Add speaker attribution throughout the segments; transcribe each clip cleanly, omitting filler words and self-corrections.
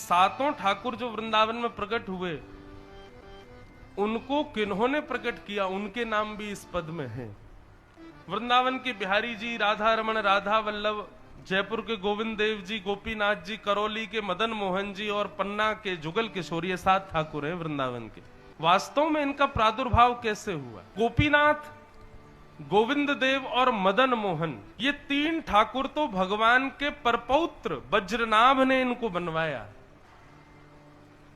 Speaker 1: सातों ठाकुर जो वृंदावन में प्रकट हुए, उनको किन्होंने प्रकट किया, उनके नाम भी इस पद में हैं। वृंदावन के बिहारी जी, राधा रमण, राधा वल्लभ, जयपुर के गोविंद देव जी, गोपीनाथ जी, करौली के मदन मोहन जी और पन्ना के जुगल किशोर, ये 7 ठाकुर हैं वृंदावन के। वास्तव में इनका प्रादुर्भाव कैसे हुआ? गोपीनाथ, गोविंद देव और मदन मोहन, ये 3 ठाकुर तो भगवान के परपौत्र वज्रनाभ ने इनको बनवाया।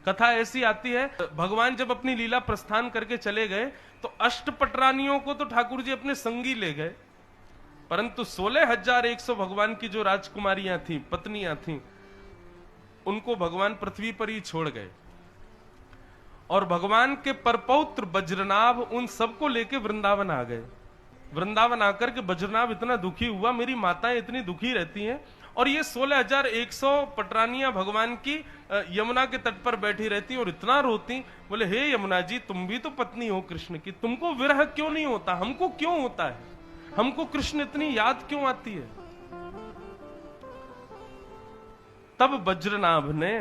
Speaker 1: कथा ऐसी आती है, भगवान जब अपनी लीला प्रस्थान करके चले गए तो अष्टपटरानियों को तो ठाकुर जी अपने संगी ले गए, परंतु 16,100 भगवान की जो राजकुमारियां थीं, पत्नियां थीं, उनको भगवान पृथ्वी पर ही छोड़ गए। और भगवान के परपौत्र वज्रनाभ उन सबको लेके वृंदावन आ गए। वृंदावन आकर के वज्रनाभ इतना दुखी हुआ, मेरी माताएं इतनी दुखी रहती हैं, और ये 16,100 पटरानियां भगवान की यमुना के तट पर बैठी रहती और इतना रोती। बोले, हे यमुना जी, तुम भी तो पत्नी हो कृष्ण की, तुमको विरह क्यों नहीं होता? हमको क्यों होता है? हमको कृष्ण इतनी याद क्यों आती है? तब वज्रनाभ ने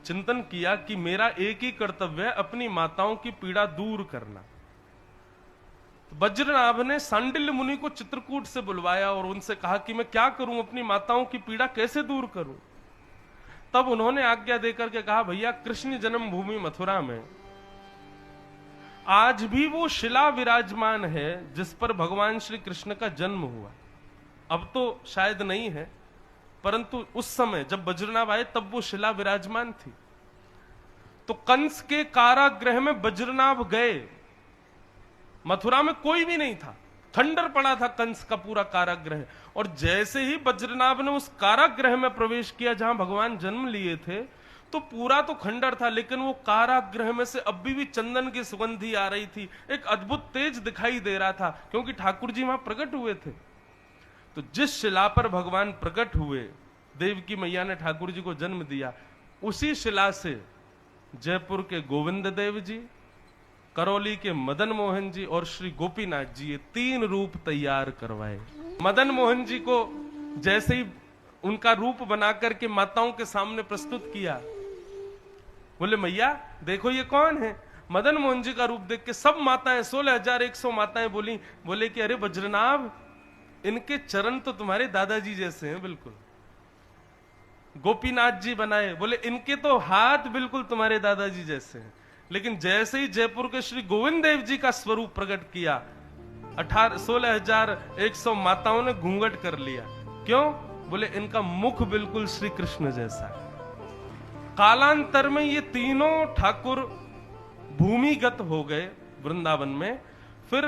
Speaker 1: चिंतन किया कि मेरा एक ही कर्तव्य है, अपनी माताओं की पीड़ा दूर करना। वज्रनाभ ने सांडिल्य मुनि को चित्रकूट से बुलवाया और उनसे कहा कि मैं क्या करूं, अपनी माताओं की पीड़ा कैसे दूर करूं? तब उन्होंने आज्ञा देकर के कहा, भैया, कृष्ण जन्म भूमि मथुरा में आज भी वो शिला विराजमान है जिस पर भगवान श्री कृष्ण का जन्म हुआ। अब तो शायद नहीं है, परंतु उस समय जब वज्रनाभ आए तब वो शिला विराजमान थी। तो कंस के कारागृह में वज्रनाभ गए, मथुरा में कोई भी नहीं था, खंडर पड़ा था कंस का पूरा कारागृह। और जैसे ही वज्रनाभ ने उस कारागृह में प्रवेश किया जहां भगवान जन्म लिए थे, तो पूरा तो खंडर था, लेकिन वो कारागृह में से अब भी चंदन की सुगंधी आ रही थी, एक अद्भुत तेज दिखाई दे रहा था, क्योंकि ठाकुर जी वहां प्रकट हुए थे। तो जिस शिला पर भगवान प्रकट हुए, देवकी मैया ने ठाकुर जी को जन्म दिया, उसी शिला से जयपुर के गोविंद देव जी, करौली के मदन मोहन जी और श्री गोपीनाथ जी, ये 3 रूप तैयार करवाए। मदन मोहन जी को जैसे ही उनका रूप बनाकर के माताओं के सामने प्रस्तुत किया, बोले, मैया देखो ये कौन है? मदन मोहन जी का रूप देख के सब माताएं, 16,100 माताएं बोले कि अरे वज्रनाभ, इनके चरण तो तुम्हारे दादाजी जैसे हैं बिल्कुल। गोपीनाथ जी बनाए, बोले इनके तो हाथ बिल्कुल तुम्हारे दादाजी जैसे हैं। लेकिन जैसे ही जयपुर के श्री गोविंद देव जी का स्वरूप प्रकट किया, 16,100 माताओं ने घूंघट कर लिया। क्यों? बोले इनका मुख बिल्कुल श्री कृष्ण जैसा है। कालांतर में ये तीनों ठाकुर भूमिगत हो गए वृंदावन में। फिर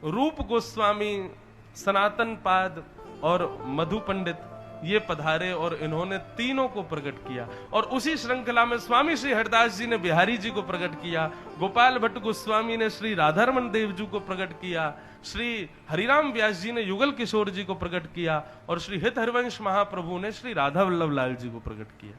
Speaker 1: रूप गोस्वामी, सनातन पाद और मधु पंडित ये पधारे और इन्होंने तीनों को प्रकट किया। और उसी श्रृंखला में स्वामी श्री हरिदास जी ने बिहारी जी को प्रकट किया, गोपाल भट्ट गोस्वामी ने श्री राधारमण देव जी को प्रकट किया, श्री हरिराम व्यास जी ने युगल किशोर जी को प्रकट किया, और श्री हित हरिवंश महाप्रभु ने श्री राधा वल्लभ लाल जी को प्रकट किया।